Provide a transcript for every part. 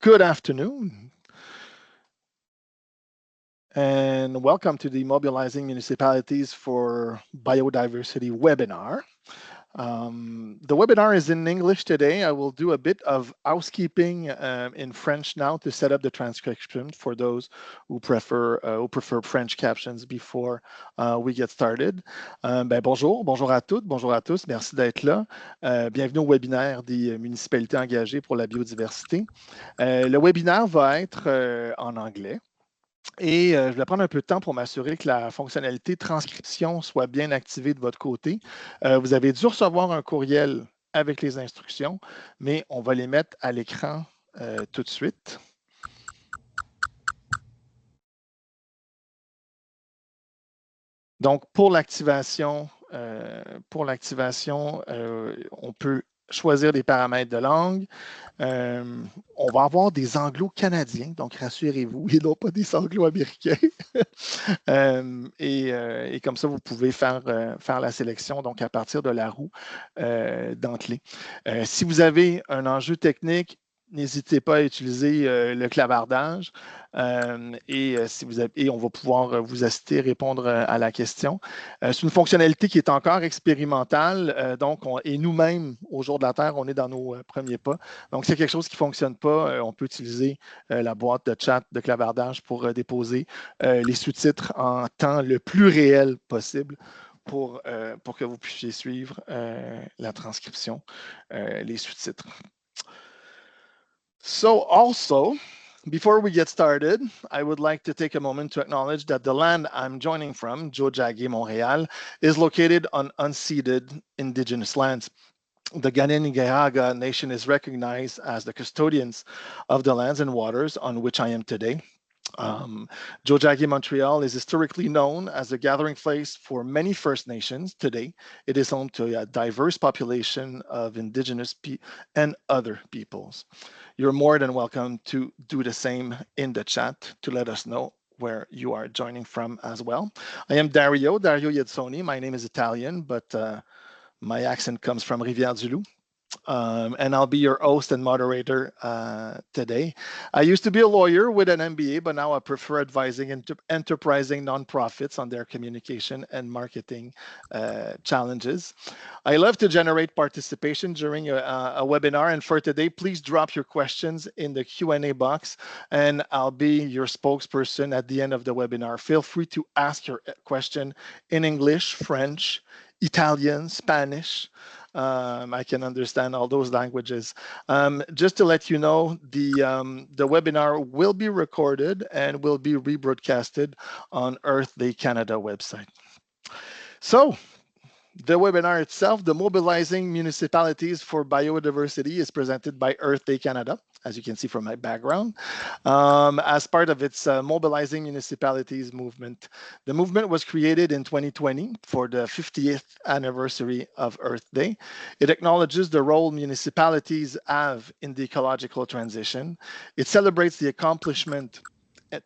Good afternoon, and welcome to the Mobilizing Municipalities for Biodiversity webinar. The webinar is in English today. I will do a bit of housekeeping in French now to set up the transcription for those who prefer French captions before we get started. Bonjour à toutes, bonjour à tous. Merci d'être là. Bienvenue au webinaire des municipalités engagées pour la biodiversité. Le webinaire va être en anglais. Et je vais prendre un peu de temps pour m'assurer que la fonctionnalité transcription soit bien activée de votre côté. Vous avez dû recevoir un courriel avec les instructions, mais on va les mettre à l'écran tout de suite. Donc, pour l'activation, on peut choisir des paramètres de langue. On va avoir des anglo-canadiens, donc rassurez-vous, et non pas des anglo-américains. Et comme ça, vous pouvez faire la sélection donc à partir de la roue dentelée. Si vous avez un enjeu technique, n'hésitez pas à utiliser le clavardage et on va pouvoir vous assister, répondre à la question. C'est une fonctionnalité qui est encore expérimentale, et nous-mêmes, au jour de la Terre, on est dans nos premiers pas. Donc, c'est quelque chose qui ne fonctionne pas. On peut utiliser la boîte de chat de clavardage pour déposer les sous-titres en temps le plus réel possible pour que vous puissiez suivre la transcription, les sous-titres. So also, before we get started, I would like to take a moment to acknowledge that the land I'm joining from, Tiohtià:ke, Montréal, is located on unceded indigenous lands. The Kanien'kehá:ka Nation is recognized as the custodians of the lands and waters on which I am today. Tiohtià:ke, Montreal is historically known as a gathering place for many First Nations. Today, it is home to a diverse population of Indigenous and other peoples. You're more than welcome to do the same in the chat to let us know where you are joining from as well. I am Dario Iazzoni. My name is Italian, but my accent comes from Rivière-du-Loup. And I'll be your host and moderator today. I used to be a lawyer with an MBA, but now I prefer advising enterprising nonprofits on their communication and marketing challenges. I love to generate participation during a webinar, and for today, please drop your questions in the Q&A box, and I'll be your spokesperson at the end of the webinar. Feel free to ask your question in English, French, Italian, Spanish. I can understand all those languages. Just to let you know, the webinar will be recorded and will be rebroadcasted on Earth Day Canada website. So, the webinar itself, the Mobilizing Municipalities for Biodiversity, is presented by Earth Day Canada, as you can see from my background, as part of its Mobilizing Municipalities movement. The movement was created in 2020 for the 50th anniversary of Earth Day. It acknowledges the role municipalities have in the ecological transition. It celebrates the accomplishment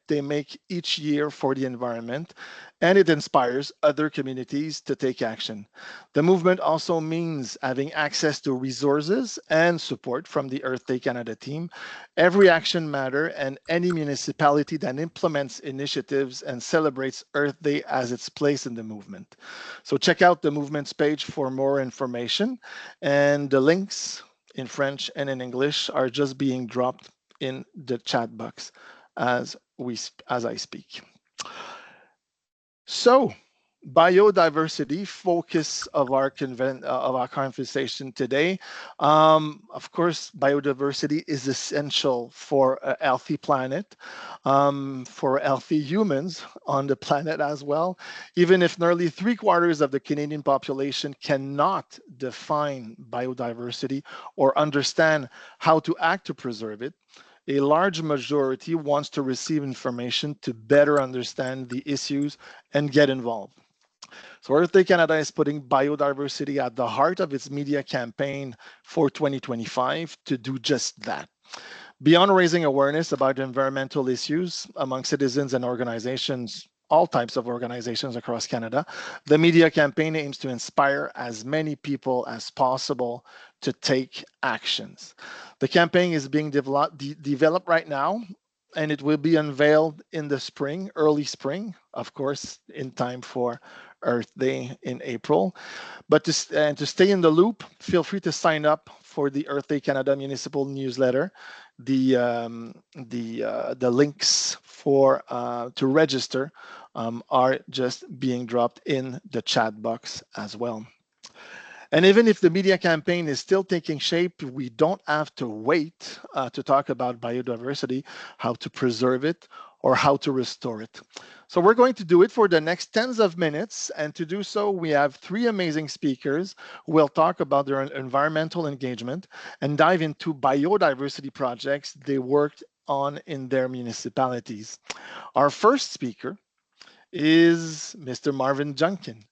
they make each year for the environment, and it inspires other communities to take action. The movement also means having access to resources and support from the Earth Day Canada team. Every action matters, and any municipality that implements initiatives and celebrates Earth Day has its place in the movement. So check out the movement's page for more information, and the links in French and in English are just being dropped in the chat box as I speak. So, biodiversity, focus of our conversation today. Of course, biodiversity is essential for a healthy planet, for healthy humans on the planet as well. Even if nearly 3/4 of the Canadian population cannot define biodiversity or understand how to act to preserve it, a large majority wants to receive information to better understand the issues and get involved. So Earth Day Canada is putting biodiversity at the heart of its media campaign for 2025 to do just that. Beyond raising awareness about environmental issues among citizens and organizations, all types of organizations across Canada, the media campaign aims to inspire as many people as possible to take actions. The campaign is being developed right now, and it will be unveiled in the spring, early spring, of course, in time for Earth Day in April. But to stay in the loop, feel free to sign up for the Earth Day Canada Municipal newsletter. The links for to register are just being dropped in the chat box as well. And even if the media campaign is still taking shape, we don't have to wait to talk about biodiversity, how to preserve it, or how to restore it. So we're going to do it for the next tens of minutes. And to do so, we have three amazing speakers who will talk about their environmental engagement and dive into biodiversity projects they worked on in their municipalities. Our first speaker is Mr. Marvin Junkin,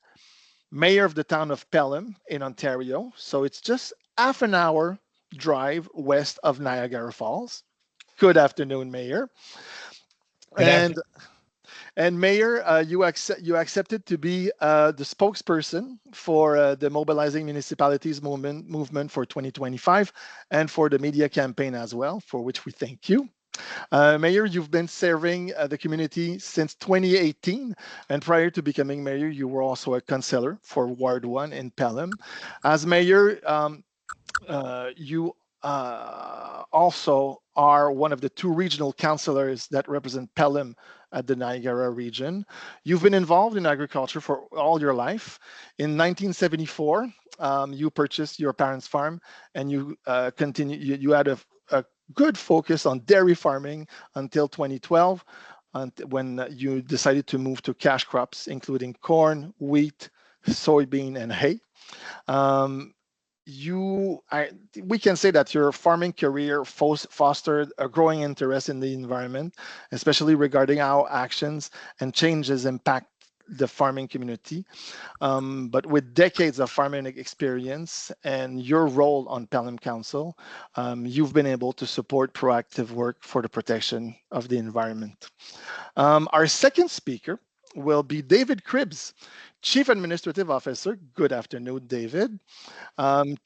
mayor of the town of Pelham in Ontario. So it's just half an hour drive west of Niagara Falls. Good afternoon, Mayor. Good afternoon. And Mayor, you accepted to be the spokesperson for the Mobilizing Municipalities movement for 2025 and for the media campaign as well, for which we thank you. Mayor, you've been serving the community since 2018, and prior to becoming mayor, you were also a councillor for Ward 1 in Pelham. As mayor, you also are one of the two regional councillors that represent Pelham at the Niagara region. You've been involved in agriculture for all your life. In 1974, you purchased your parents' farm, and you you had a good focus on dairy farming until 2012, when you decided to move to cash crops, including corn, wheat, soybean, and hay. We can say that your farming career fostered a growing interest in the environment, especially regarding how actions and changes impact the farming community. But with decades of farming experience and your role on Pelham Council, you've been able to support proactive work for the protection of the environment. Our second speaker will be David Cribbs, Chief Administrative Officer. Good afternoon, David.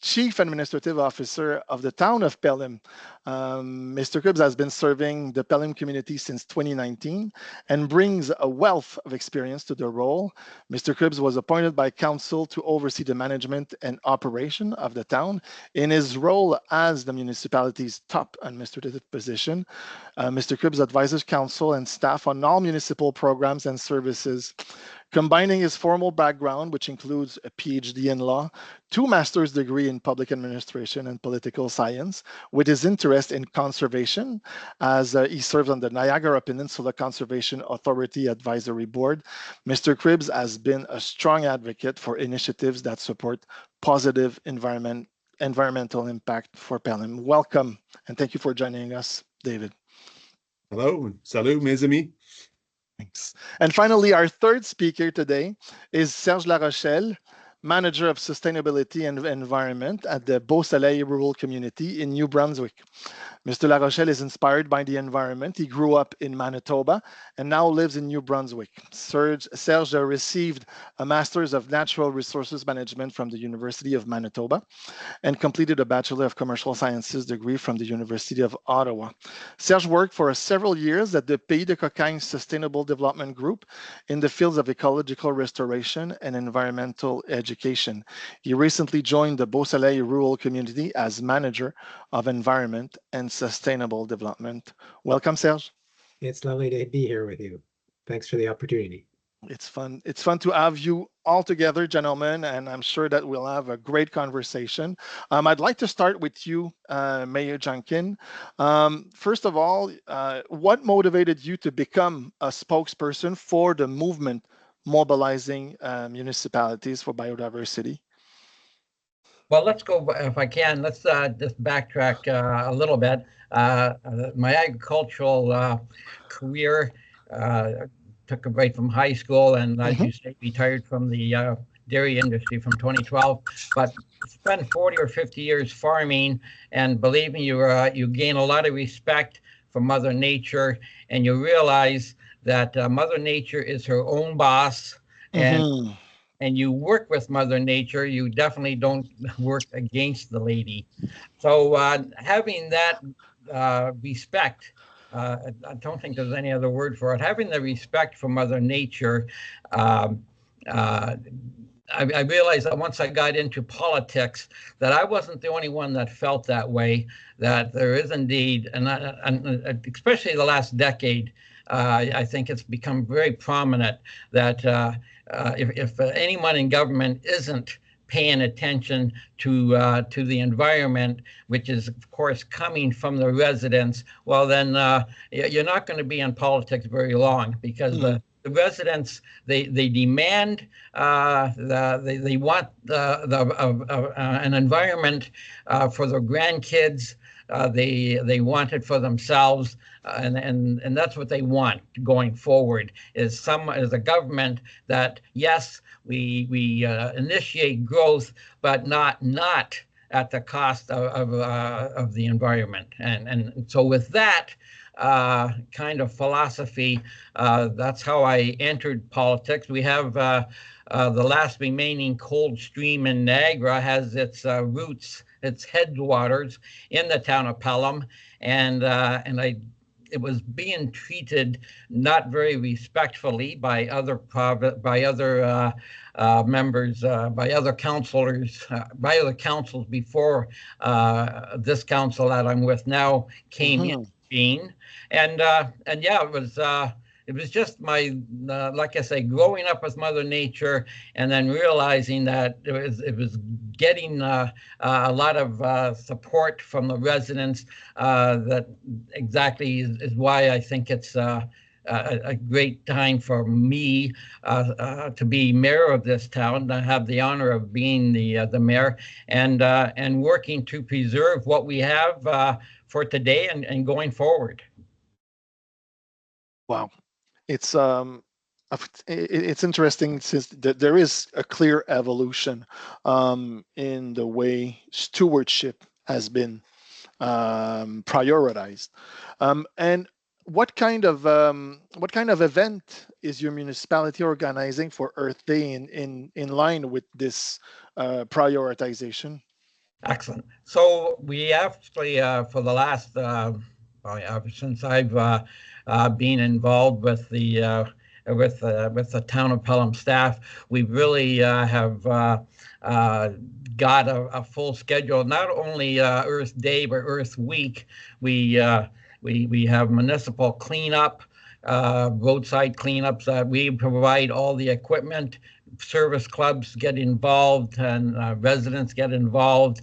Chief Administrative Officer of the town of Pelham. Mr. Cribbs has been serving the Pelham community since 2019 and brings a wealth of experience to the role. Mr. Cribbs was appointed by council to oversee the management and operation of the town. In his role as the municipality's top administrative position, Mr. Cribbs advises council and staff on all municipal programs and services. Combining his formal background, which includes a PhD in law, 2 master's degree in public administration and political science, with his interest in conservation, as he serves on the Niagara Peninsula Conservation Authority Advisory Board. Mr. Cribbs has been a strong advocate for initiatives that support positive environmental impact for Pelham. Welcome, and thank you for joining us, David. Hello, salut, mes amis. Thanks. And finally, our third speaker today is Serge LaRochelle, Manager of Sustainability and Environment at the Beausoleil Rural Community in New Brunswick. Mr. LaRochelle is inspired by the environment. He grew up in Manitoba and now lives in New Brunswick. Serge received a Master's of Natural Resources Management from the University of Manitoba and completed a Bachelor of Commercial Sciences degree from the University of Ottawa. Serge worked for several years at the Pays de Cocagne Sustainable Development Group in the fields of ecological restoration and environmental education. He recently joined the Beausoleil Rural Community as Manager of Environment and Sustainable Development. Welcome, Serge. It's lovely to be here with you. Thanks for the opportunity. It's fun. It's fun to have you all together, gentlemen, and I'm sure that we'll have a great conversation. I'd like to start with you, Mayor Junkin. First of all, what motivated you to become a spokesperson for the movement Mobilizing Municipalities for Biodiversity? Well, let's go, if I can, let's just backtrack a little bit. My agricultural career took a break from high school, and as you say, retired from the dairy industry from 2012, but spent 40 or 50 years farming, and believe me, you gain a lot of respect for Mother Nature, and you realize that Mother Nature is her own boss, and and you work with Mother Nature, you definitely don't work against the lady. So having that respect, I don't think there's any other word for it, having the respect for Mother Nature, um, I realized that once I got into politics that I wasn't the only one that felt that way, that there is indeed, and especially the last decade, I think it's become very prominent that if anyone in government isn't paying attention to the environment, which is of course coming from the residents, well then you're not going to be in politics very long, because the residents, they demand, they want an environment for their grandkids. They want it for themselves, and that's what they want going forward. Is a government that, yes, we initiate growth, but not at the cost of the environment. And so with that kind of philosophy, that's how I entered politics. We have the last remaining cold stream in Niagara has its roots, its headwaters in the town of Pelham, and it was being treated not very respectfully by other members, by other councilors, by other councils before this council that I'm with now came in being. And yeah, it was just my, like I say, growing up with Mother Nature, and then realizing that it was getting a lot of support from the residents. That exactly is why I think it's a great time for me to be mayor of this town. I have the honor of being the mayor, and working to preserve what we have for today and going forward. Wow. It's interesting, since there is a clear evolution in the way stewardship has been prioritized. And what kind of event is your municipality organizing for Earth Day in line with this prioritization? Excellent. So we actually, for the last, since I've been involved with the town of Pelham staff, we really have got a full schedule. Not only Earth Day, but Earth Week. We have municipal cleanup, roadside cleanups. We provide all the equipment. Service clubs get involved, and residents get involved.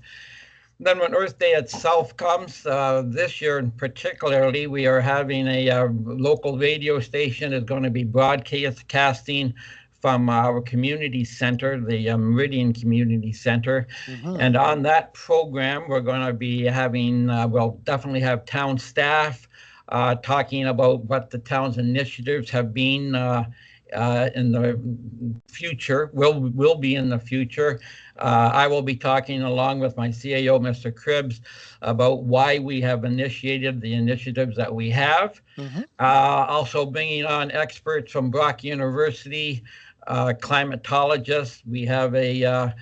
Then when Earth Day itself comes, this year in particularly, we are having a local radio station is going to be broadcasting from our community center, the Meridian Community Center. And on that program, we're going to be having, we'll definitely have town staff talking about what the town's initiatives have been in the future, will be in the future. I will be talking along with my CAO, Mr. Cribbs, about why we have initiated the initiatives that we have. Also bringing on experts from Brock University, climatologists. We have a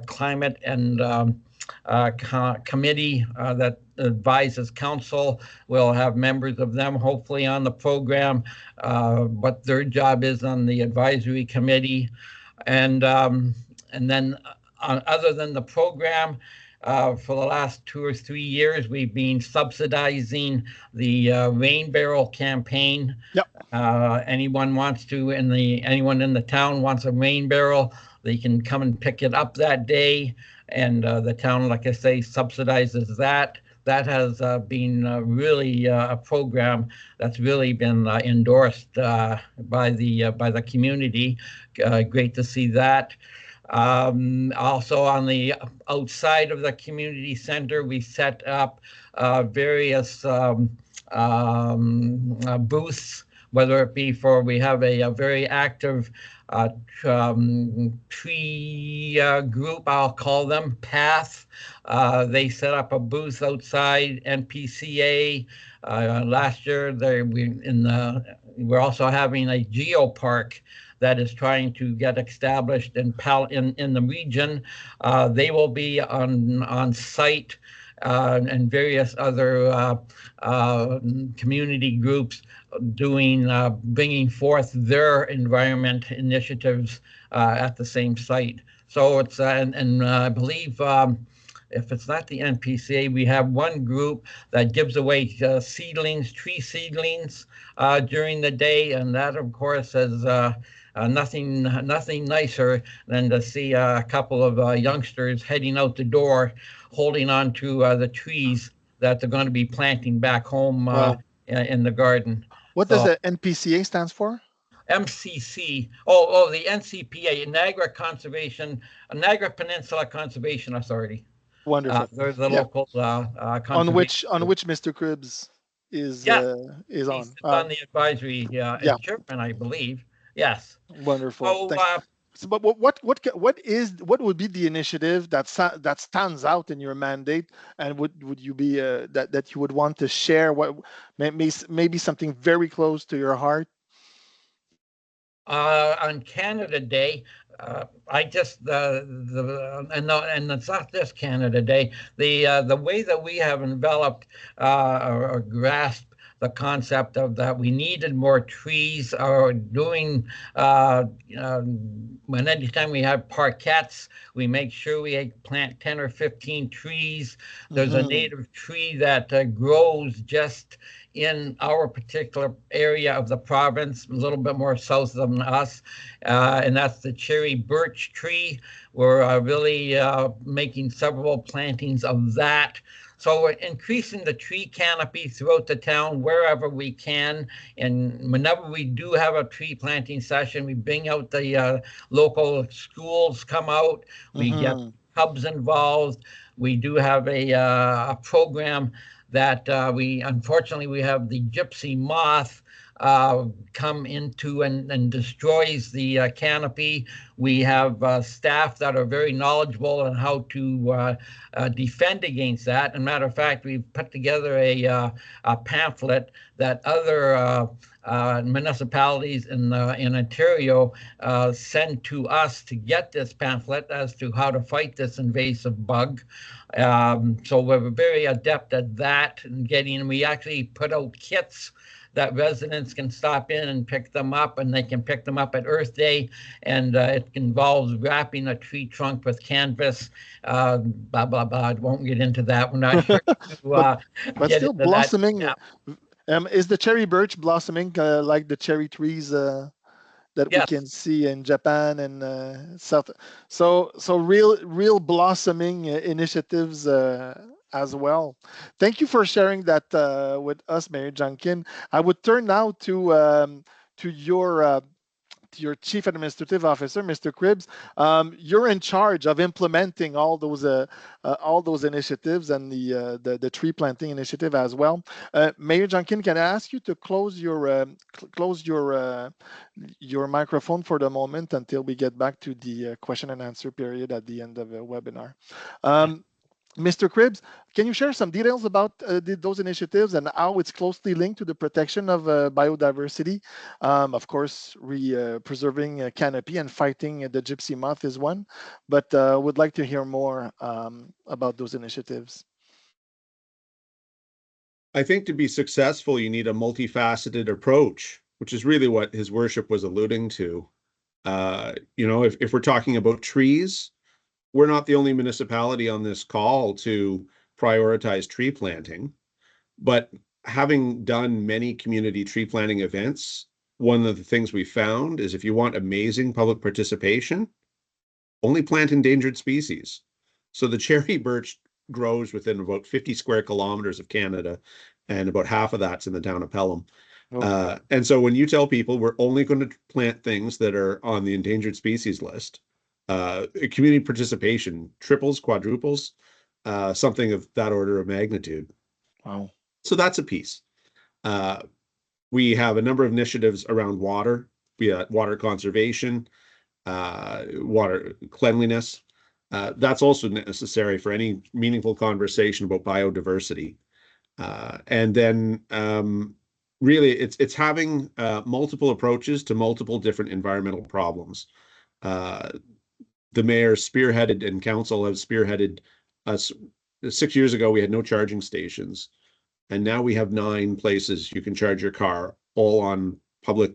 climate and committee that advises council. We'll have members of them hopefully on the program, but their job is on the advisory committee. And then other than the program, for the last 2 or 3 years, we've been subsidizing the rain barrel campaign. Yep. Anyone in the town wants a rain barrel, they can come and pick it up that day. And the town, like I say, subsidizes that. That has been really a program that's really been endorsed by the community. Great to see that. Also on the outside of the community center, we set up various booths, whether it be we have a very active tree group, I'll call them, PATH. They set up a booth outside NPCA. Last year, we're also having a geopark that is trying to get established in the region. They will be on site, and various other community groups bringing forth their environment initiatives at the same site. So it's and I believe if it's not the NPCA, we have one group that gives away seedlings, tree seedlings during the day, and that, of course, is nothing nicer than to see a couple of youngsters heading out the door, holding on to the trees that they're going to be planting back home in the garden. What does the NPCA stands for? MCC. The NCPA, Niagara Peninsula Conservation Authority. Wonderful. They're the local on which Mr. Cribbs is on. It's on the advisory chairman, I believe. Yes. Wonderful. So, but what would be the initiative that stands out in your mandate, and would you be that you would want to share? What maybe something very close to your heart? On Canada Day, I just and it's not just Canada Day. The way that we have enveloped or grasped the concept of that we needed more trees, or doing when anytime we have parkettes, we make sure we plant 10 or 15 trees. There's a native tree that grows just in our particular area of the province, a little bit more south than us, and that's the cherry birch tree. We're really making several plantings of that. So we're increasing the tree canopy throughout the town wherever we can. And whenever we do have a tree planting session, we bring out the local schools come out. We get hubs involved. We do have a program that unfortunately we have the gypsy moth come into and destroys the canopy. We have staff that are very knowledgeable on how to defend against that. As a matter of fact, we've put together a pamphlet that other municipalities in Ontario send to us to get this pamphlet as to how to fight this invasive bug. So we're very adept at that and we actually put out kits that residents can stop in and pick them up, and they can pick them up at Earth Day, and it involves wrapping a tree trunk with canvas, blah, blah, blah. I won't get into that. We're not here to but still blossoming. Is the cherry birch blossoming like the cherry trees that we can see in Japan and South? So real blossoming initiatives as well. Thank you for sharing that with us, Mayor Junkin. I would turn now to your Chief Administrative Officer, Mr. Cribbs. You're in charge of implementing all those initiatives and the tree planting initiative as well. Mayor Junkin, can I ask you to close your microphone for the moment until we get back to the question and answer period at the end of the webinar? Mr. Cribbs, can you share some details about those initiatives and how it's closely linked to the protection of biodiversity? Of course, preserving canopy and fighting the gypsy moth is one, but would like to hear more about those initiatives. I think to be successful, you need a multifaceted approach, which is really what His Worship was alluding to. If we're talking about trees, we're not the only municipality on this call to prioritize tree planting, but having done many community tree planting events, one of the things we found is if you want amazing public participation, only plant endangered species. So the cherry birch grows within about 50 square kilometers of Canada, and about half of that's in the town of Pelham. And so when you tell people we're only going to plant things that are on the endangered species list, community participation triples, quadruples, something of that order of magnitude. Wow. So that's a piece. We have a number of initiatives around water, water conservation, water cleanliness. That's also necessary for any meaningful conversation about biodiversity. And then really, it's having multiple approaches to multiple different environmental problems. The mayor spearheaded and council have spearheaded us. 6 years ago, we had no charging stations, and now we have 9 places you can charge your car, all on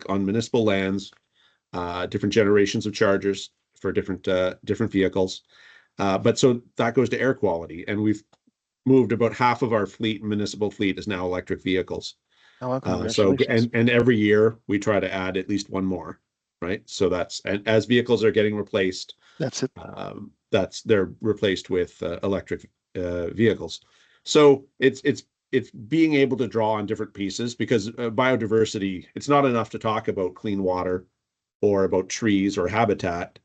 municipal lands, different generations of chargers for different vehicles. But so that goes to air quality, and we've moved about half of our municipal fleet is now electric vehicles. Oh, well, So congratulations. and every year we try to add at least one more, right? So and as vehicles are getting replaced, That's it. they're replaced with electric vehicles. So it's being able to draw on different pieces, because biodiversity, it's not enough to talk about clean water or about trees or habitat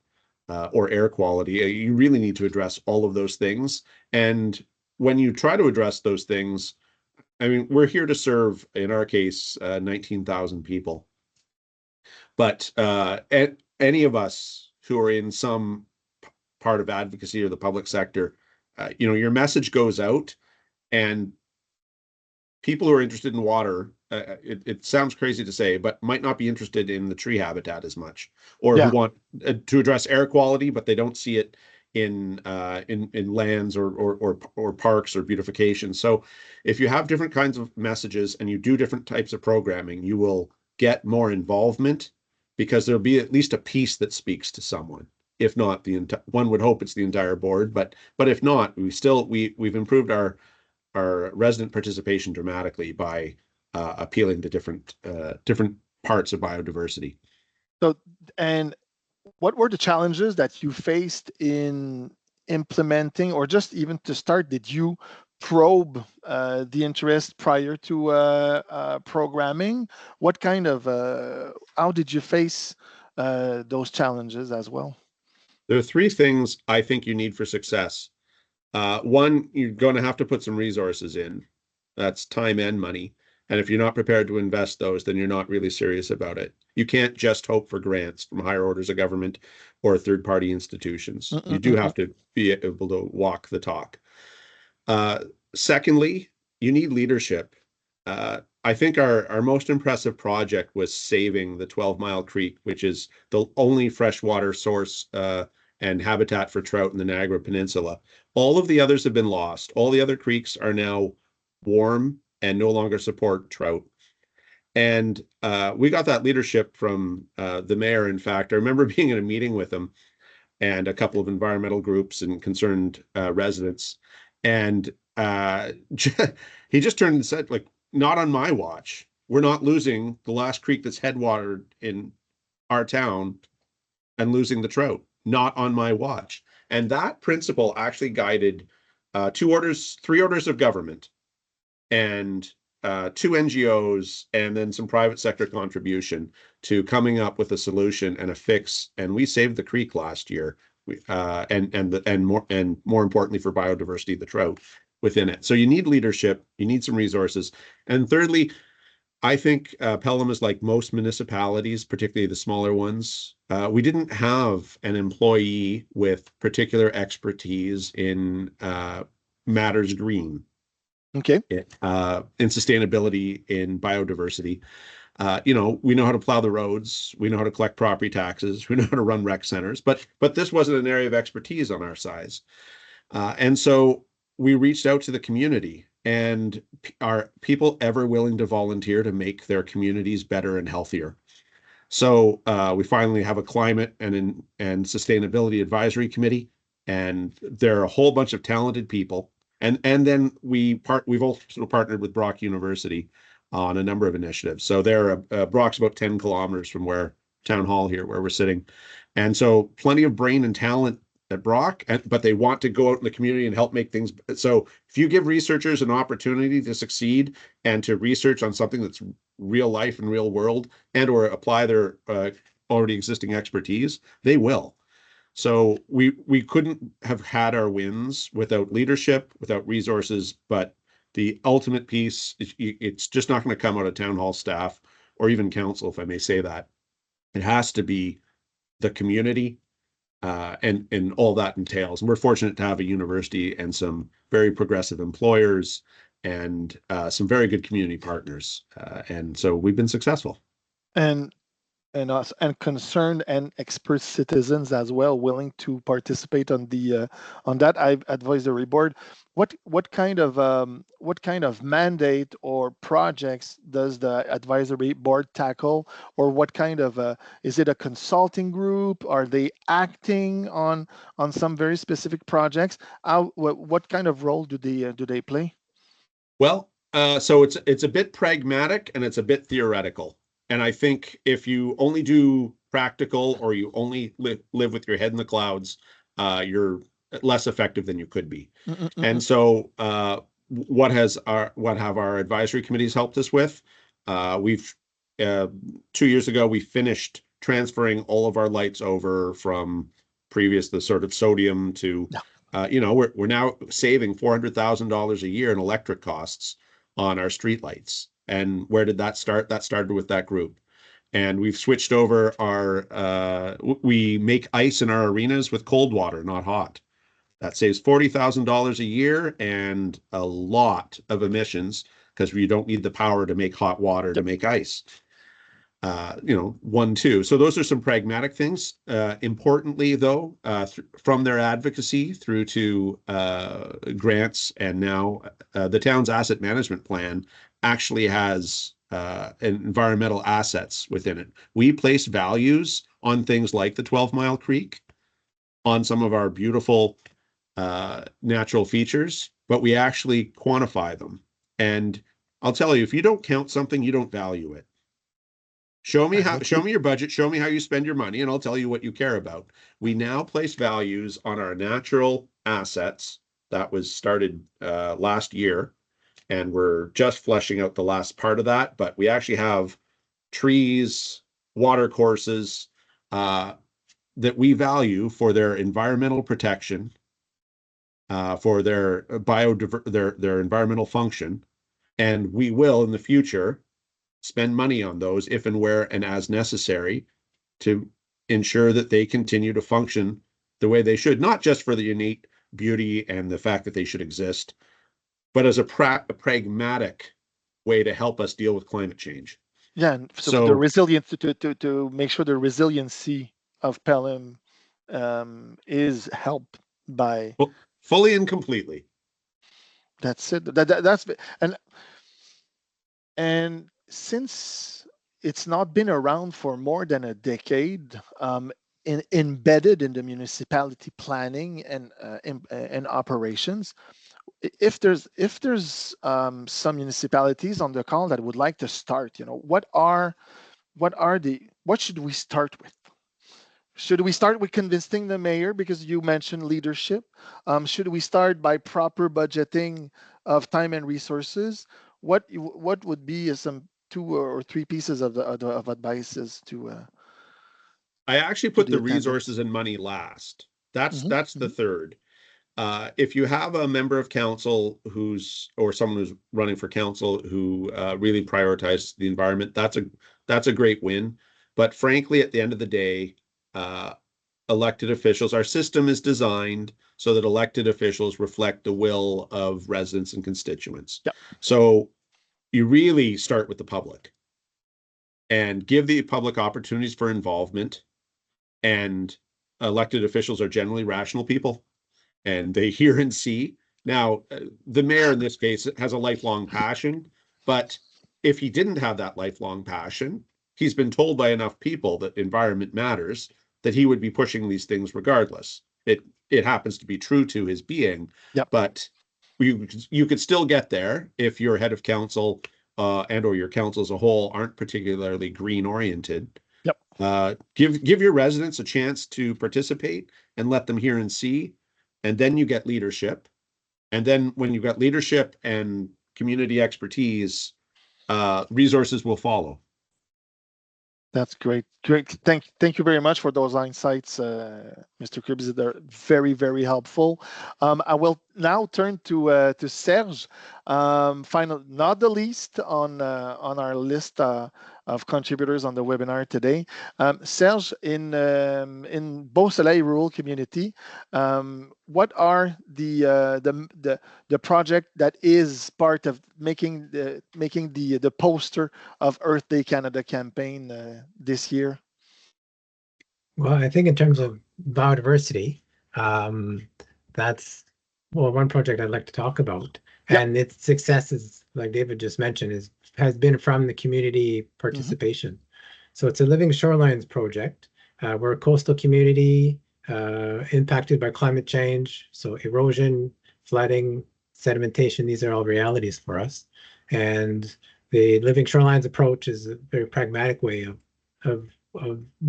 or air quality. You really need to address all of those things. And when you try to address those things, I mean, we're here to serve, in our case, 19,000 people. But any of us who are in some part of advocacy or the public sector, your message goes out, and people who are interested in water, it sounds crazy to say, but might not be interested in the tree habitat as much, or who want to address air quality, but they don't see it in lands or parks or beautification. So if you have different kinds of messages and you do different types of programming, you will get more involvement, because there'll be at least a piece that speaks to someone. If not the entire, one would hope it's the entire board, but if not, we've improved our resident participation dramatically by appealing to different parts of biodiversity. So, and what were the challenges that you faced in implementing, or just even to start? Did you probe the interest prior to programming? What kind of, how did you face those challenges as well? There are 3 things I think you need for success. One, you're going to have to put some resources in. That's time and money. And if you're not prepared to invest those, then you're not really serious about it. You can't just hope for grants from higher orders of government or third-party institutions. You do have to be able to walk the talk. Secondly, you need leadership. I think our most impressive project was saving the 12-mile creek, which is the only freshwater source and habitat for trout in the Niagara Peninsula. All of the others have been lost. All the other creeks are now warm and no longer support trout. And we got that leadership from the mayor. In fact, I remember being in a meeting with him and a couple of environmental groups and concerned residents. And he just turned and said, like, not on my watch. We're not losing the last creek that's headwatered in our town and losing the trout. Not on my watch. And that principle actually guided 3 orders of government, and 2 NGOs, and then some private sector contribution to coming up with a solution and a fix. And we saved the creek last year, and more importantly for biodiversity, the trout within it. So you need leadership, you need some resources. And thirdly, I think Pelham is like most municipalities, particularly the smaller ones. We didn't have an employee with particular expertise in matters green. Okay. In sustainability, in biodiversity. We know how to plow the roads, we know how to collect property taxes, we know how to run rec centers, but this wasn't an area of expertise on our size. And so we reached out to the community, and are people ever willing to volunteer to make their communities better and healthier? So we finally have a climate and sustainability advisory committee, and there are a whole bunch of talented people. And then we've also partnered with Brock University on a number of initiatives. So Brock's about 10 kilometers from where town hall here, where we're sitting. And so plenty of brain and talent at Brock, but they want to go out in the community and help make things. So if you give researchers an opportunity to succeed and to research on something that's real life and real world, and or apply their already existing expertise, they will. So we couldn't have had our wins without leadership, without resources, but the ultimate piece, it's just not going to come out of town hall staff or even council, if I may say that. It has to be the community and all that entails. And we're fortunate to have a university and some very progressive employers and some very good community partners. And so we've been successful. And us and concerned and expert citizens as well, willing to participate on the on that advisory board. What kind of mandate or projects does the advisory board tackle, or what kind of is it a consulting group? Are they acting on some very specific projects? What kind of role do they play? Well, so it's a bit pragmatic and it's a bit theoretical. And I think if you only do practical or you only live with your head in the clouds, you're less effective than you could be. And so what have our advisory committees helped us with? We've 2 years ago, we finished transferring all of our lights over from the sort of sodium to, we're now saving $400,000 a year in electric costs on our streetlights. And where did that start? That started with that group. And we've switched over we make ice in our arenas with cold water, not hot. That saves $40,000 a year and a lot of emissions because we don't need the power to make hot water to make ice. 1, 2. So those are some pragmatic things. Importantly, though, from their advocacy through to grants, and now the town's asset management plan actually has environmental assets within it. We place values on things like the 12-Mile Creek, on some of our beautiful natural features, but we actually quantify them. And I'll tell you, if you don't count something, you don't value it. Show me your budget, show me how you spend your money, and I'll tell you what you care about. We now place values on our natural assets. That was started last year, and we're just fleshing out the last part of that. But we actually have trees, water courses that we value for their environmental protection, for their their environmental function, and we will in the future spend money on those if and where and as necessary to ensure that they continue to function the way they should, not just for the innate beauty and the fact that they should exist, but as a pragmatic way to help us deal with climate change. Yeah, and so the resilience to make sure the resiliency of Pelham is helped by fully and completely. That's it. That's and since it's not been around for more than a decade, embedded in the municipality planning and operations, if there's some municipalities on the call that would like to start, what should we start with? Should we start with convincing the mayor, because you mentioned leadership? Should we start by proper budgeting of time and resources? What would be some 2 or 3 pieces of advices to? I actually put the resources and money last. That's the third. If you have a member of council or someone who's running for council who really prioritizes the environment, that's a great win. But frankly, at the end of the day, elected officials, our system is designed so that elected officials reflect the will of residents and constituents. Yeah. So you really start with the public and give the public opportunities for involvement. And elected officials are generally rational people, and they hear and see. Now, the mayor in this case has a lifelong passion, but if he didn't have that lifelong passion, he's been told by enough people that environment matters, that he would be pushing these things regardless. It happens to be true to his being, yep. But you could still get there if your head of council and or your council as a whole aren't particularly green oriented. Yep. Give your residents a chance to participate and let them hear and see, and then you get leadership. And then when you've got leadership and community expertise, resources will follow. That's great. Thank you very much for those insights, Mr. Krebs. They're very, very helpful. I will now turn to Serge. Final, not the least on our list of contributors on the webinar today. Serge, in Beausoleil rural community, what are the project that is part of making the poster of Earth Day Canada campaign this year? Well, I think in terms of biodiversity, that's one project I'd like to talk about. Yep. And its success is, like David just mentioned, has been from the community participation. So it's a Living Shorelines project. We're a coastal community impacted by climate change. So erosion, flooding, sedimentation, these are all realities for us. And the Living Shorelines approach is a very pragmatic way of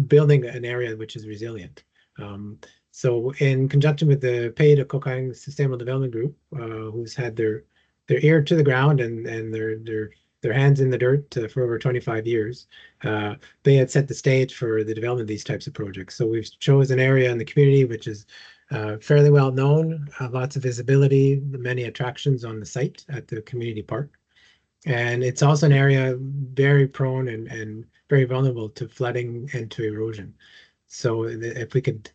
building an area which is resilient. So in conjunction with the Pays de Cocagne Sustainable Development Group, who's had their ear to the ground and their hands in the dirt for over 25 years, they had set the stage for the development of these types of projects. So we've chosen an area in the community which is fairly well known, lots of visibility, many attractions on the site at the community park. And it's also an area very prone and very vulnerable to flooding and to erosion. So if we could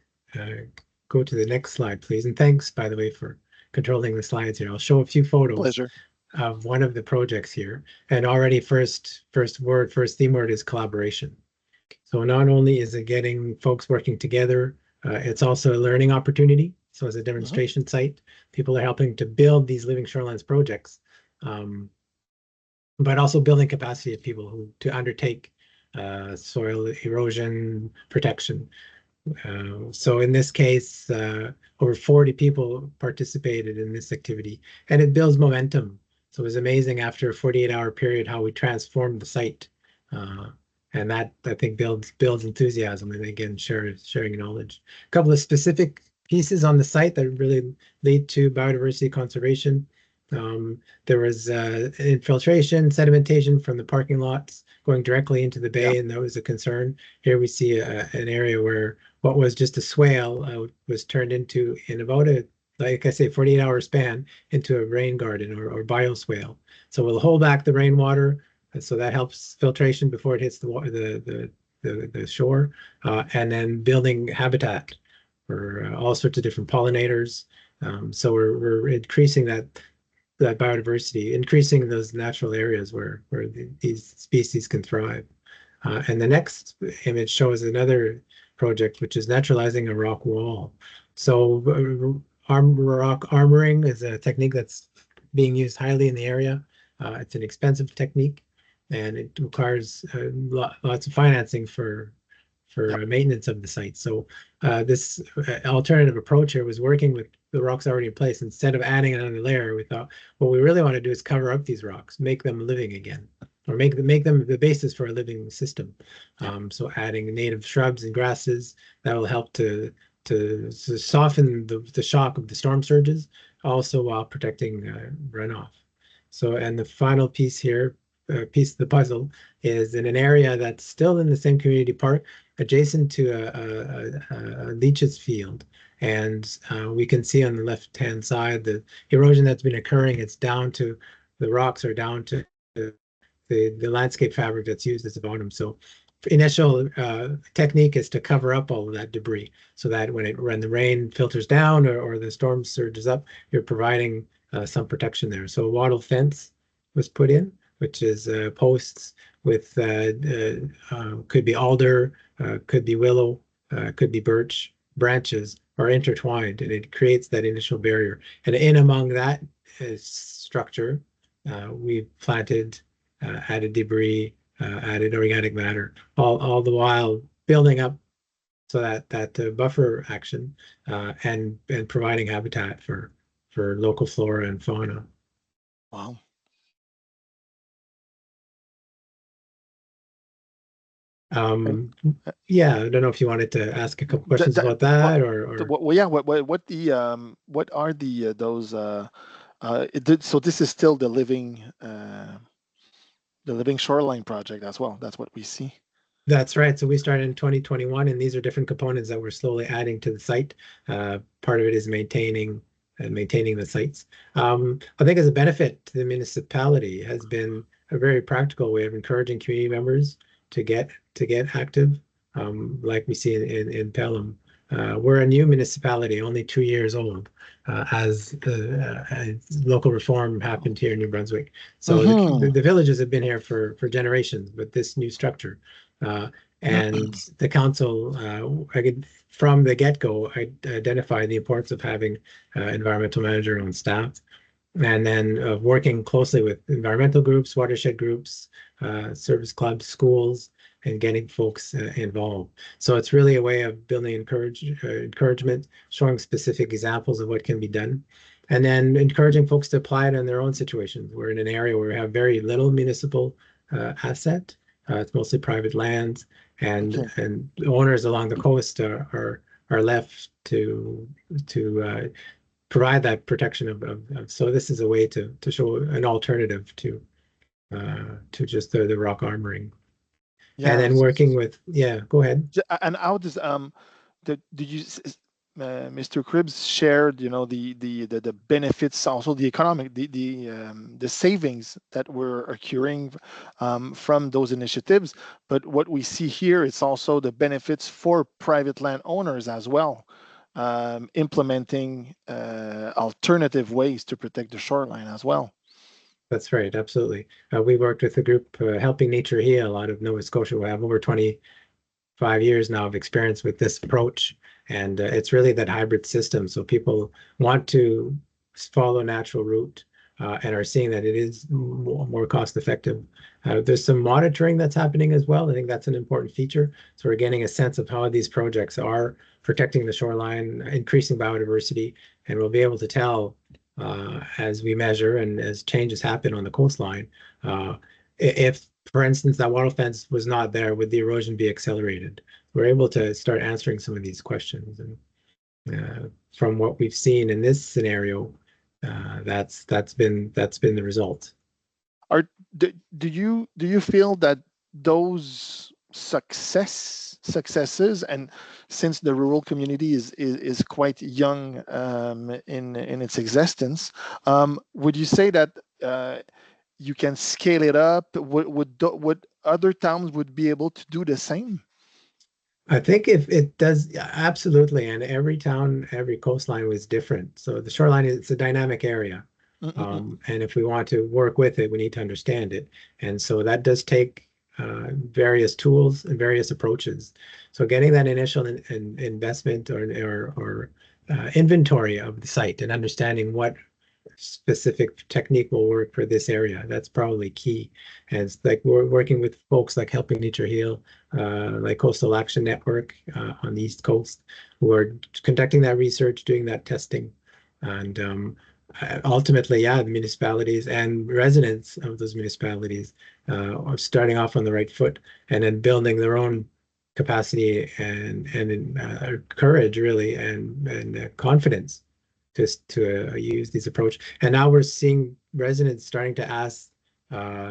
go to the next slide, please. And thanks, by the way, for controlling the slides here. I'll show a few photos. Pleasure. Of one of the projects here. And already first theme word is collaboration. So not only is it getting folks working together, it's also a learning opportunity. So as a demonstration site, people are helping to build these Living Shorelines projects, but also building capacity of people to undertake soil erosion protection. So in this case, over 40 people participated in this activity, and it builds momentum. So it was amazing after a 48-hour period how we transformed the site, and that I think builds enthusiasm and again sharing knowledge. A couple of specific pieces on the site that really lead to biodiversity conservation. There was infiltration, sedimentation from the parking lots going directly into the bay, and that was a concern. Here we see an area where what was just a swale was turned into, in about a, like I say, 48-hour span, into a rain garden or bioswale. So we'll hold back the rainwater, so that helps filtration before it hits the shore, and then building habitat for all sorts of different pollinators. So we're increasing that biodiversity, increasing those natural areas where these species can thrive. And the next image shows another project, which is naturalizing a rock wall. So rock armoring is a technique that's being used highly in the area. It's an expensive technique, and it requires lots of financing for maintenance of the site. So this alternative approach here was working with the rocks already in place. Instead of adding another layer, we thought what we really want to do is cover up these rocks, make them living again, or make them the basis for a living system. So adding native shrubs and grasses that will help to soften the shock of the storm surges, also while protecting runoff. So, and the final piece here, piece of the puzzle, is in an area that's still in the same community park, adjacent to a leaches field. And we can see on the left-hand side the erosion that's been occurring. It's down to, the rocks are down to the landscape fabric that's used at the bottom. So initial technique is to cover up all of that debris, so that when the rain filters down or the storm surges up, you're providing some protection there. So a wattle fence was put in, which is posts with could be alder, could be willow, could be birch branches are intertwined, and it creates that initial barrier. And in among that structure, we've planted, added debris, added organic matter, all the while building up so that buffer action and providing habitat for local flora and fauna. Wow. Yeah, I don't know if you wanted to ask a couple questions about that, or well, yeah. What are the those? So this is still the living shoreline project as well. That's what we see. That's right. So we started in 2021, and these are different components that we're slowly adding to the site. Part of it is maintaining the sites. I think as a benefit to the municipality has been a very practical way of encouraging community members to get active, like we see in Pelham. We're a new municipality, only 2 years old, as local reform happened here in New Brunswick. So the villages have been here for generations with this new structure. And the council, from the get-go, identified the importance of having environmental manager on staff, and then working closely with environmental groups, watershed groups, service clubs, schools, and getting folks involved. So it's really a way of building encouragement, showing specific examples of what can be done, and then encouraging folks to apply it in their own situations. We're in an area where we have very little municipal asset. It's mostly private lands, and owners along the coast are left to provide that protection of. So this is a way to show an alternative to just the rock armoring. Yeah, and then working with, go ahead. And how does did you Mr. Cribbs shared, the benefits, also the economic, the savings that were occurring from those initiatives. But what we see here is also the benefits for private landowners as well, implementing alternative ways to protect the shoreline as well. That's right, absolutely. We worked with a group, Helping Nature Heal, out of Nova Scotia. We have over 25 years now of experience with this approach, and it's really that hybrid system. So people want to follow natural route and are seeing that it is more cost effective. There's some monitoring that's happening as well. I think that's an important feature. So we're getting a sense of how these projects are protecting the shoreline, increasing biodiversity, and we'll be able to tell as we measure and as changes happen on the coastline, if, for instance, that wattle fence was not there, would the erosion be accelerated? We're able to start answering some of these questions, and from what we've seen in this scenario, that's been the result. Do you feel that those successes, and since the rural community is quite young in its existence, would you say that you can scale it up? Would other towns would be able to do the same? I think if it does, absolutely. And every town, every coastline was different. So the shoreline it's a dynamic area. And if we want to work with it, we need to understand it. And so that does take various tools and various approaches. So getting that initial investment or inventory of the site and understanding what specific technique will work for this area, that's probably key. And it's like we're working with folks like Helping Nature Heal, like Coastal Action Network on the East Coast, who are conducting that research, doing that testing, and ultimately, the municipalities and residents of those municipalities are starting off on the right foot and then building their own capacity and courage, really, and confidence to use this approach. And now we're seeing residents starting to ask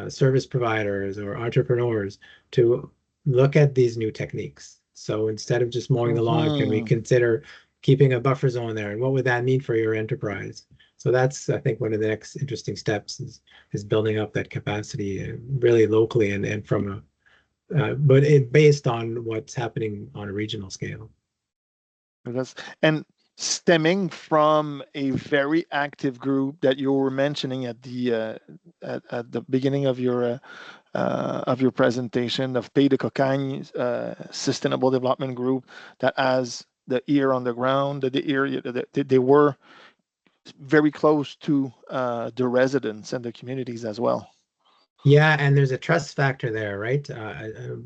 service providers or entrepreneurs to look at these new techniques. So instead of just mowing the lawn, can we consider keeping a buffer zone there? And what would that mean for your enterprise? So that's, I think, one of the next interesting steps is building up that capacity really locally and from but based on what's happening on a regional scale. And stemming from a very active group that you were mentioning at the beginning of your presentation, of Pays de Cocagne Sustainable Development Group, that has the ear on the ground, they were very close to the residents and the communities as well. Yeah, and there's a trust factor there, right? A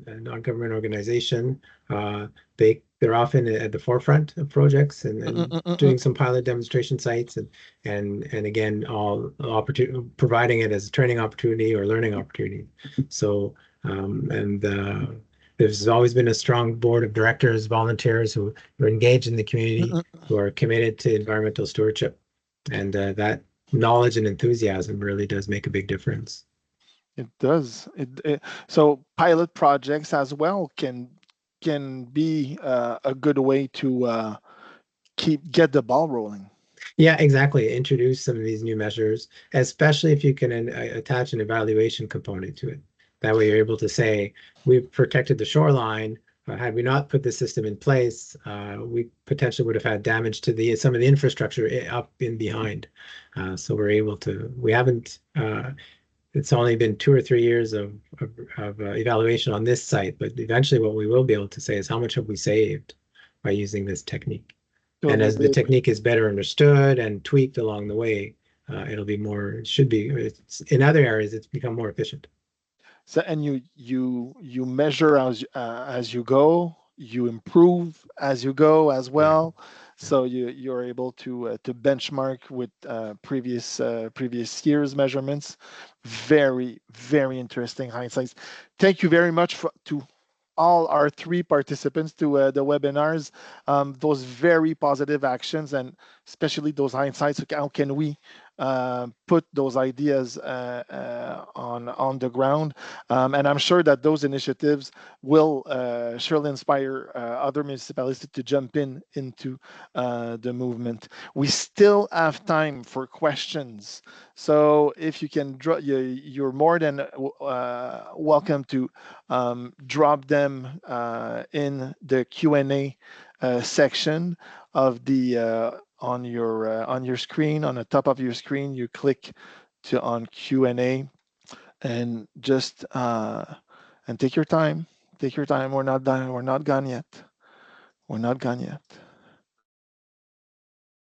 non-government organization, they're often at the forefront of projects and doing some pilot demonstration sites and again, all opportunity, providing it as a training opportunity or learning opportunity. So there's always been a strong board of directors, volunteers who are engaged in the community, who are committed to environmental stewardship, and that knowledge and enthusiasm really does make a big difference. It does. So pilot projects as well can be a good way to get the ball rolling. Yeah, exactly. Introduce some of these new measures, especially if you can attach an evaluation component to it. That way you're able to say, we've protected the shoreline. Had we not put the system in place, we potentially would have had damage to some of the infrastructure up in behind. So we're able to, we haven't, it's only been 2 or 3 years of evaluation on this site, but eventually what we will be able to say is how much have we saved by using this technique. And as the technique is better understood and tweaked along the way, it'll be more, it should be, in other areas, it's become more efficient. So, and you measure as you go, you improve as you go as well. Yeah. So you're able to benchmark with previous years' measurements. Very, very interesting hindsights. Thank you very much to all our 3 participants to the webinars. Those very positive actions, and especially those hindsights. How can we put those ideas on the ground? And I'm sure that those initiatives will surely inspire other municipalities to jump into the movement. We still have time for questions. So if you can, you're more than welcome to drop them in the Q&A section of the on your screen. On the top of your screen, you click on Q&A, and just and take your time. Take your time. We're not done. We're not gone yet. We're not gone yet.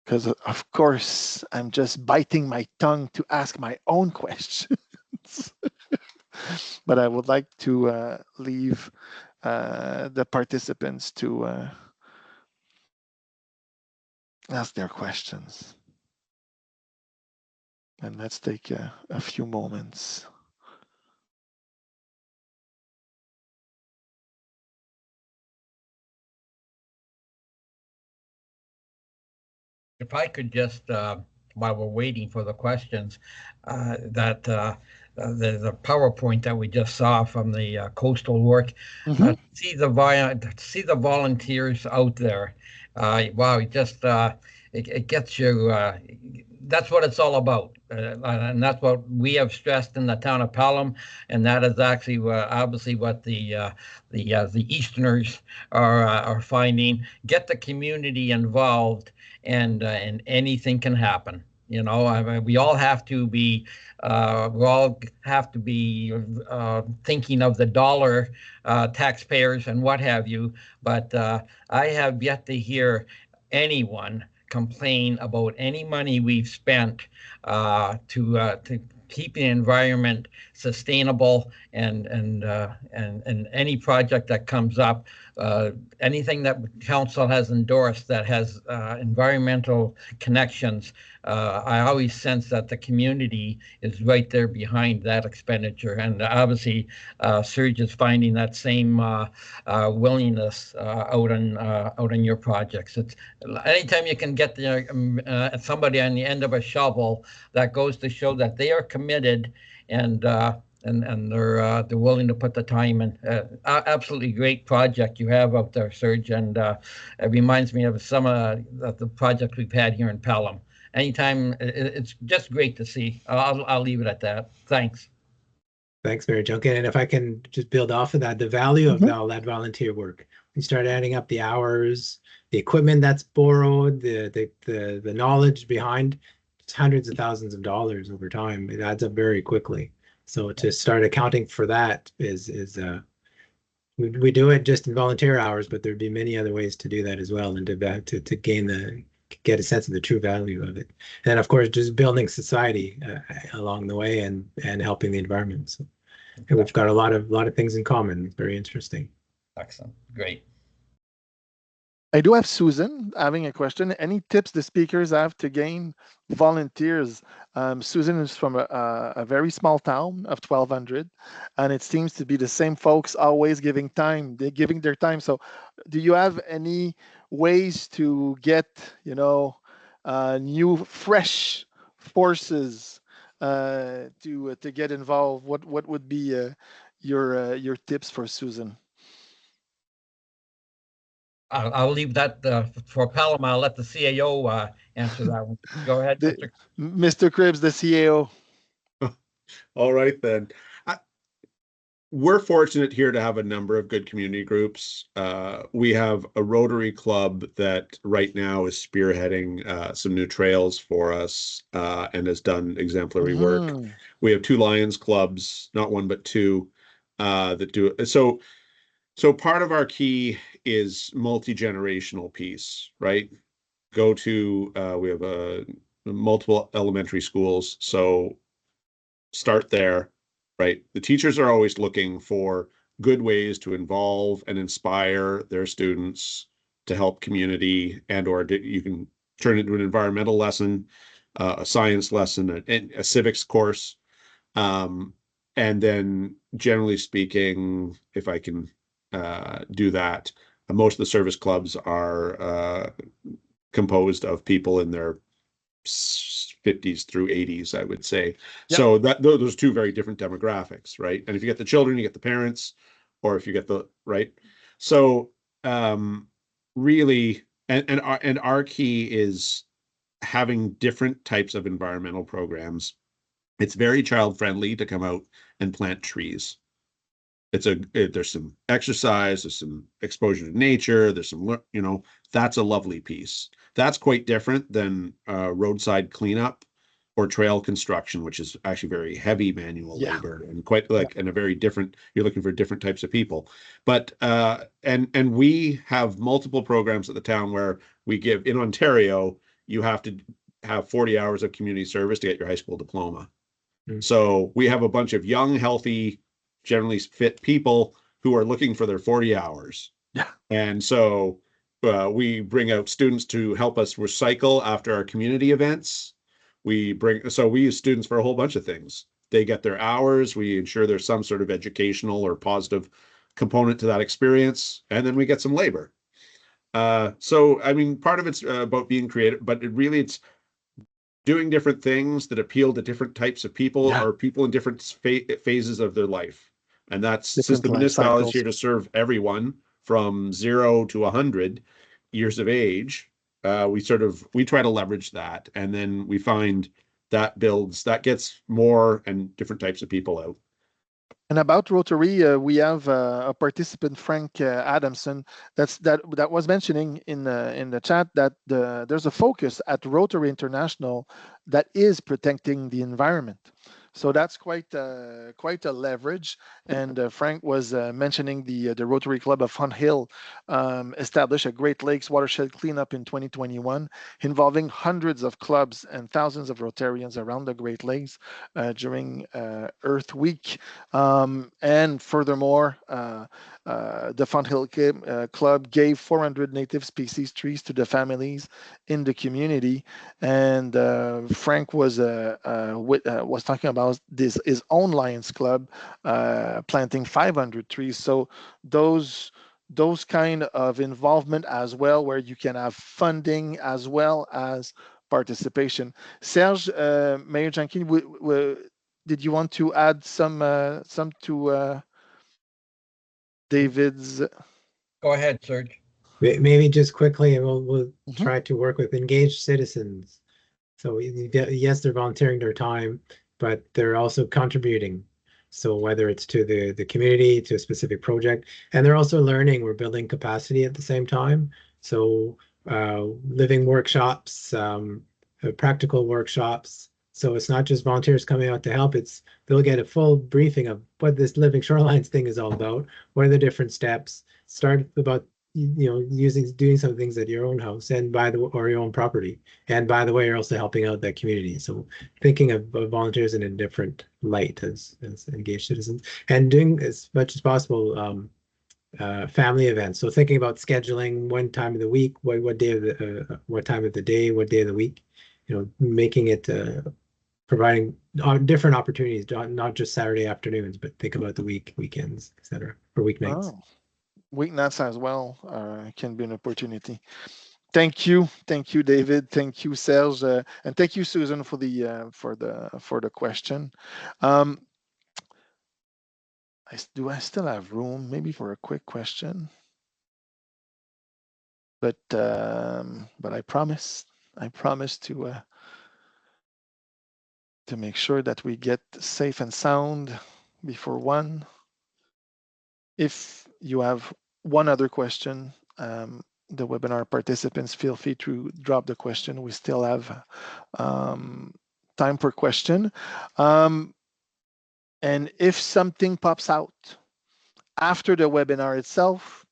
Because of course I'm just biting my tongue to ask my own questions. But I would like to leave the participants to ask their questions. And let's take a few moments. If I could just, while we're waiting for the questions, the PowerPoint that we just saw from the coastal work, see the volunteers out there. Wow, it gets you. That's what it's all about, and that's what we have stressed in the town of Pelham, and that is actually obviously what the Easterners are finding. Get the community involved, and anything can happen. You know, I mean, we all have to be thinking of the dollar, taxpayers and what have you. But I have yet to hear anyone complain about any money we've spent to keep the environment sustainable, and any project that comes up, anything that council has endorsed that has environmental connections, I always sense that the community is right there behind that expenditure. And obviously Serge is finding that same willingness out on your projects. It's anytime you can get somebody on the end of a shovel, that goes to show that they are committed, and they're willing to put the time in. Absolutely great project you have out there, Serge, and it reminds me of some of the projects we've had here in Pelham. Anytime, it's just great to see. I'll leave it at that. Thanks. Thanks, Mayor Junkin. And if I can just build off of that, the value of all that volunteer work. We start adding up the hours, the equipment that's borrowed, the knowledge behind. It's hundreds of thousands of dollars over time. It adds up very quickly. So to start accounting for that is we do it just in volunteer hours, but there'd be many other ways to do that as well, and to get a sense of the true value of it. And of course, just building society along the way, and helping the environment. So we've got a lot of things in common. It's very interesting. Excellent. Great. I do have Susan having a question. Any tips the speakers have to gain volunteers? Susan is from a very small town of 1,200, and it seems to be the same folks always giving time. They're giving their time. So do you have any ways to get, new, fresh forces to get involved? What would be your tips for Susan? I'll leave that for Pelham. I'll let the CAO answer that one. Go ahead, Mr. Cribbs, the CAO. All right then. we're fortunate here to have a number of good community groups. We have a Rotary Club that right now is spearheading some new trails for us and has done exemplary work. Mhm. We have 2 Lions clubs, not one but 2, that do it. So part of our key is multi-generational piece, right? Go to we have multiple elementary schools, so start there, right? The teachers are always looking for good ways to involve and inspire their students to help community, and or you can turn it into an environmental lesson, a science lesson, a civics course. And then generally speaking, if I can do that, most of the service clubs are composed of people in their 50s through 80s, I would say. Yep. So that those 2 very different demographics, right? And if you get the children, you get the parents, or if you get the right. So really, and our key is having different types of environmental programs. It's very child friendly to come out and plant trees. There's some exercise, there's some exposure to nature, there's some, that's a lovely piece. That's quite different than roadside cleanup or trail construction, which is actually very heavy manual labor and quite and a very different, you're looking for different types of people. But and we have multiple programs at the town where we give, in Ontario, you have to have 40 hours of community service to get your high school diploma. So we have a bunch of young, healthy, generally fit people who are looking for their 40 hours. Yeah. And so we bring out students to help us recycle after our community events. We use students for a whole bunch of things. They get their hours. We ensure there's some sort of educational or positive component to that experience. And then we get some labor. So, I mean, part of it's about being creative, but it's doing different things that appeal to different types of people or people in different phases of their life. And that's Different since the life municipality is cycles. here to serve everyone from 0 to 100 years of age. We try to leverage that, and then we find that gets more and different types of people out. And about Rotary, we have a participant, Frank Adamson, that was mentioning in the chat that there's a focus at Rotary International that is protecting the environment. So that's quite a leverage. And Frank was mentioning the Rotary Club of Hunt Hill established a Great Lakes watershed cleanup in 2021, involving hundreds of clubs and thousands of Rotarians around the Great Lakes during Earth Week. And furthermore, the Hunt Hill Club gave 400 native species trees to the families in the community. And Frank was talking about his own Lions Club planting 500 trees. So those kind of involvement as well, where you can have funding as well as participation. Serge, Mayor Junkin, did you want to add some to David's? Go ahead, Serge. Maybe just quickly, and we'll Mhm. try to work with engaged citizens. So yes, they're volunteering their time, but they're also contributing. So whether it's to the community, to a specific project, and they're also learning, we're building capacity at the same time. So living workshops, practical workshops. So it's not just volunteers coming out to help, they'll get a full briefing of what this living shorelines thing is all about. What are the different steps? Start about doing some things at your own house or your own property. And by the way, you're also helping out that community. So thinking of volunteers in a different light as engaged citizens, and doing as much as possible family events. So thinking about scheduling one time of the week, what day of what time of the day, what day of the week, making it providing different opportunities, not just Saturday afternoons, but think about the weekends, etc., or weeknights. Oh, weeknights as well can be an opportunity. Thank you, David. Thank you, Serge, and thank you, Susan, for the question. Do I still have room, maybe for a quick question? But I promise to make sure that we get safe and sound before 1. If you have one other question, the webinar participants, feel free to drop the question. We still have time for question. And if something pops out after the webinar itself,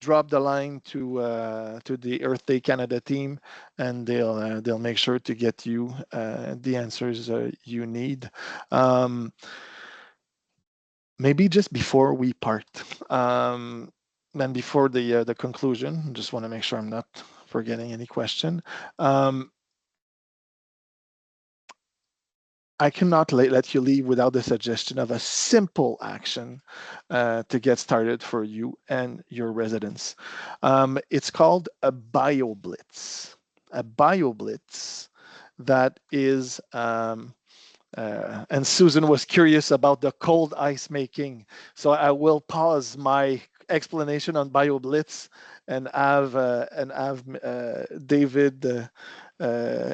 drop the line to the Earth Day Canada team, and they'll make sure to get you the answers you need. Maybe just before we part, and before the conclusion, just want to make sure I'm not forgetting any question. I cannot let you leave without the suggestion of a simple action to get started for you and your residents. It's called a BioBlitz. A BioBlitz that is, and Susan was curious about the cold ice making. So I will pause my explanation on BioBlitz and have David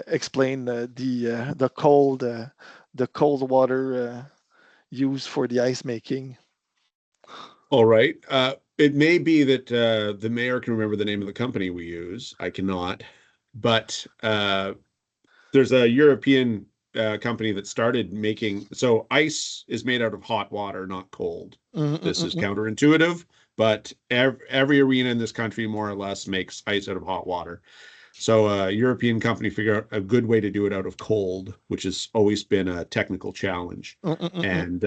explain the cold water used for the ice making. All right. It may be that the mayor can remember the name of the company we use. I cannot. But there's a European company that started making. So ice is made out of hot water, not cold. This is counterintuitive, but every arena in this country more or less makes ice out of hot water. So a European company figured out a good way to do it out of cold, which has always been a technical challenge. And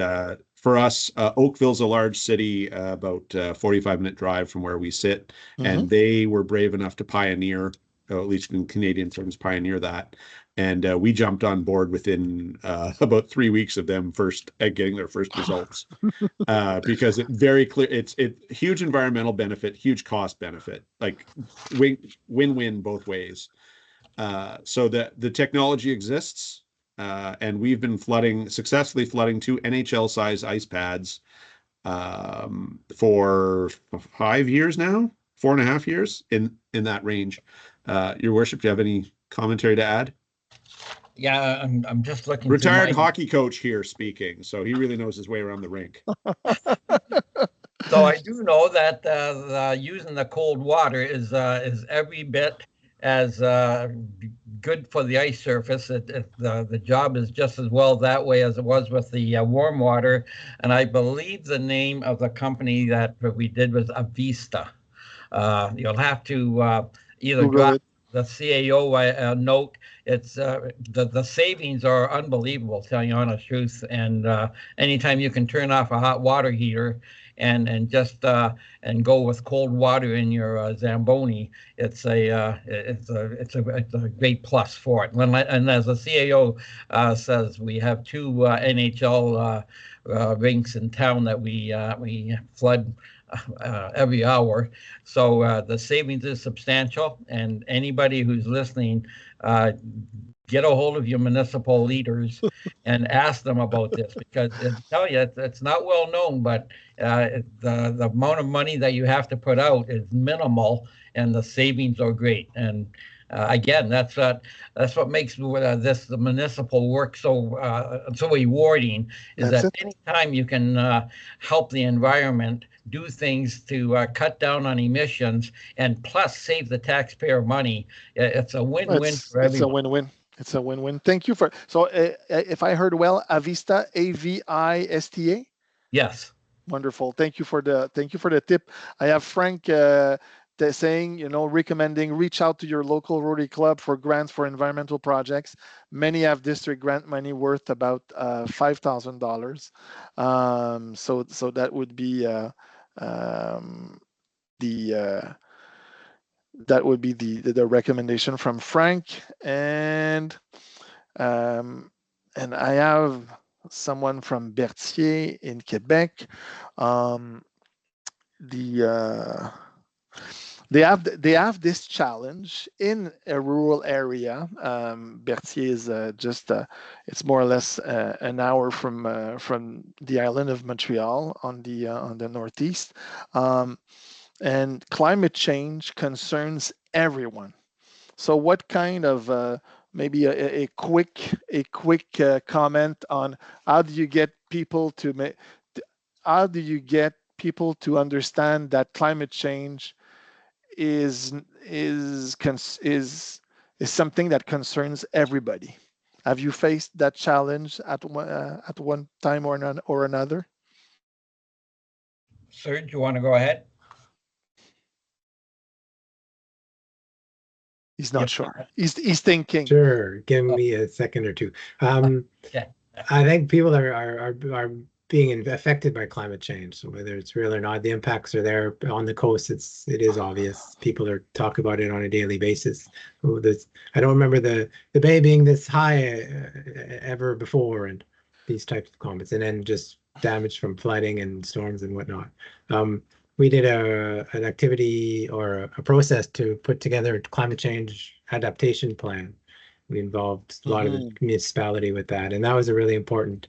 for us, Oakville's a large city, about a 45-minute drive from where we sit. And they were brave enough to pioneer, at least in Canadian terms, pioneer that. And we jumped on board within about 3 weeks of them getting their first results, because it very clear it's huge environmental benefit, huge cost benefit, like win-win both ways. So the technology exists, and we've been successfully flooding 2 NHL-size ice pads for 5 years now, 4.5 years in that range. Your Worship, do you have any commentary to add? Yeah, I'm just looking. Retired hockey coach here speaking, so he really knows his way around the rink. So I do know that using the cold water is every bit as good for the ice surface. The job is just as well that way as it was with the warm water. And I believe the name of the company that we did was Avista. You'll have to either Google drop it. the CAO note. It's the savings are unbelievable, telling you honest truth. And anytime you can turn off a hot water heater and just and go with cold water in your Zamboni, it's a great plus for it. And as the CAO says, we have 2 NHL rinks in town that we flood every hour. So the savings is substantial, and anybody who's listening, get a hold of your municipal leaders and ask them about this, because I tell you, it's not well known, but the amount of money that you have to put out is minimal, and the savings are great. And again, that's what makes the municipal work so rewarding, is that anytime you can help the environment, do things to cut down on emissions, and plus save the taxpayer money, it's a win-win for everyone. It's a win-win. It's a win-win. Thank you for. So if I heard well, Avista, Avista. Yes. Wonderful. Thank you for the tip. I have Frank saying, recommending reach out to your local Rotary Club for grants for environmental projects. Many have district grant money worth about $5,000. So that would be the recommendation from Frank. And I have someone from Berthier in Quebec. They have this challenge in a rural area. Berthier is it's more or less an hour from the island of Montreal on the northeast. And climate change concerns everyone. So what kind of maybe a quick comment on how do you get people people to understand that climate change is something that concerns everybody. Have you faced that challenge at one time or another? Serge, you want to go ahead? He's not sure. He's thinking. Sure, give me a second or two. Yeah. I think people are being affected by climate change. So whether it's real or not, the impacts are there. On the coast, it is obvious. People are talking about it on a daily basis. Oh, I don't remember the bay being this high ever before, and these types of comments, and then just damage from flooding and storms and whatnot. We did an activity or a process to put together a climate change adaptation plan. We involved a lot of the municipality with that, and that was a really important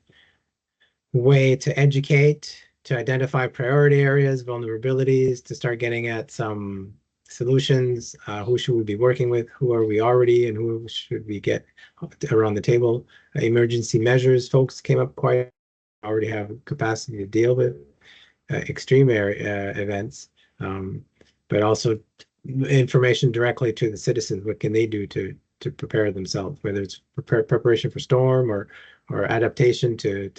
way to educate, to identify priority areas, vulnerabilities, to start getting at some solutions. Who should we be working with? Who are we already, and who should we get around the table? Emergency measures, folks came up quite, already have capacity to deal with extreme events, but also information directly to the citizens. What can they do to prepare themselves, whether it's preparation for storm or adaptation to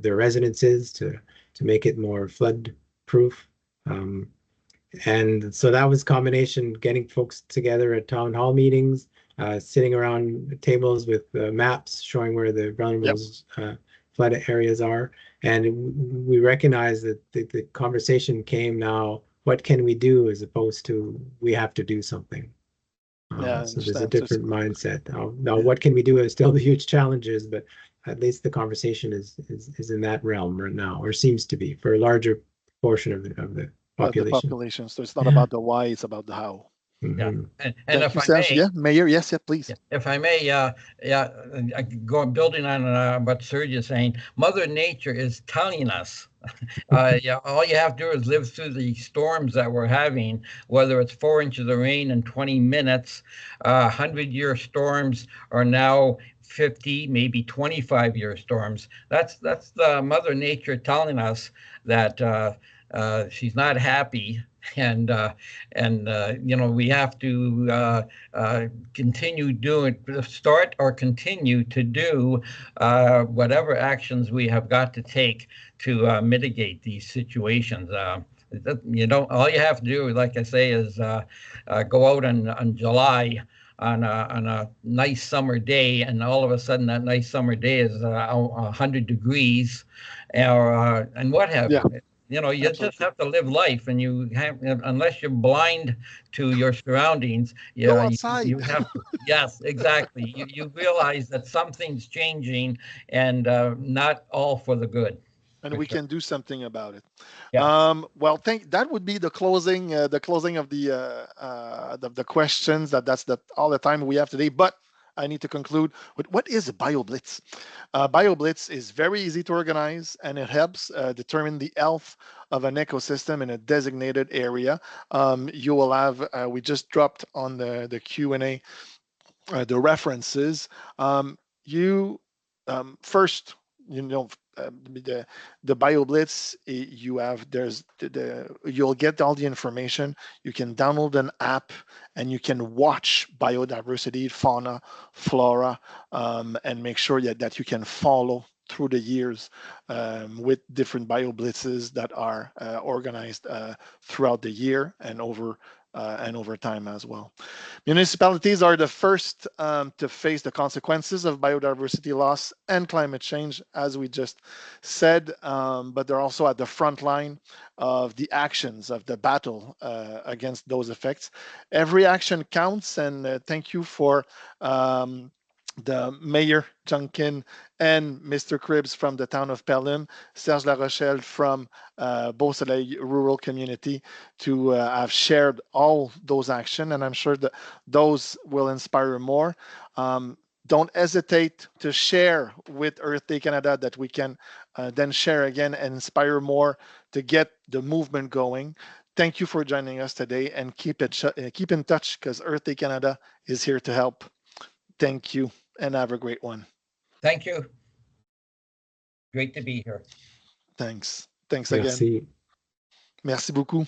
their residences to make it more flood proof. And so that was a combination, getting folks together at town hall meetings, sitting around tables with maps showing where the vulnerable flood areas are. And we recognize that the conversation came now, what can we do, as opposed to we have to do something. So there's a different mindset. Now, what can we do is still the huge challenges, but at least the conversation is in that realm right now, or seems to be, for a larger portion of the population. So it's not about the why, it's about the how. Mm-hmm. And if I may, Mayor, yes, please. If I may, building on what Serge is saying, Mother Nature is telling us. All you have to do is live through the storms that we're having, whether it's 4 inches of rain in 20 minutes, 100-year storms are now 50, maybe 25-year storms. That's the Mother Nature telling us that she's not happy. And we have to continue to do whatever actions we have got to take to mitigate these situations. All you have to do, like I say, is go out on July on a nice summer day, and all of a sudden that nice summer day is 100 degrees, and what have you. You Absolutely. Just have to live life, and you have, unless you're blind to your surroundings, go outside. You have to, yes, exactly. You realize that something's changing, and not all for the good. And we can do something about it. Yeah. Well, that would be the closing of the questions. That's all the time we have today. But I need to conclude with, what is a BioBlitz? BioBlitz is very easy to organize, and it helps determine the health of an ecosystem in a designated area. You will have, we just dropped on the Q&A the references. First, the BioBlitz, you'll get all the information. You can download an app and you can watch biodiversity, fauna, flora, and make sure that you can follow through the years with different BioBlitzes that are organized throughout the year and over time as well. Municipalities are the first to face the consequences of biodiversity loss and climate change, as we just said, but they're also at the front line of the actions of the battle against those effects. Every action counts, and thank you for the Mayor Junkin and Mr. Cribbs from the town of Pelham, Serge LaRochelle from Beausoleil rural community, to have shared all those actions, and I'm sure that those will inspire more. Don't hesitate to share with Earth Day Canada, that we can then share again and inspire more to get the movement going. Thank you for joining us today, and keep in touch, because Earth Day Canada is here to help. Thank you, and have a great one. Thank you. Great to be here. Thanks again. Merci. Merci beaucoup.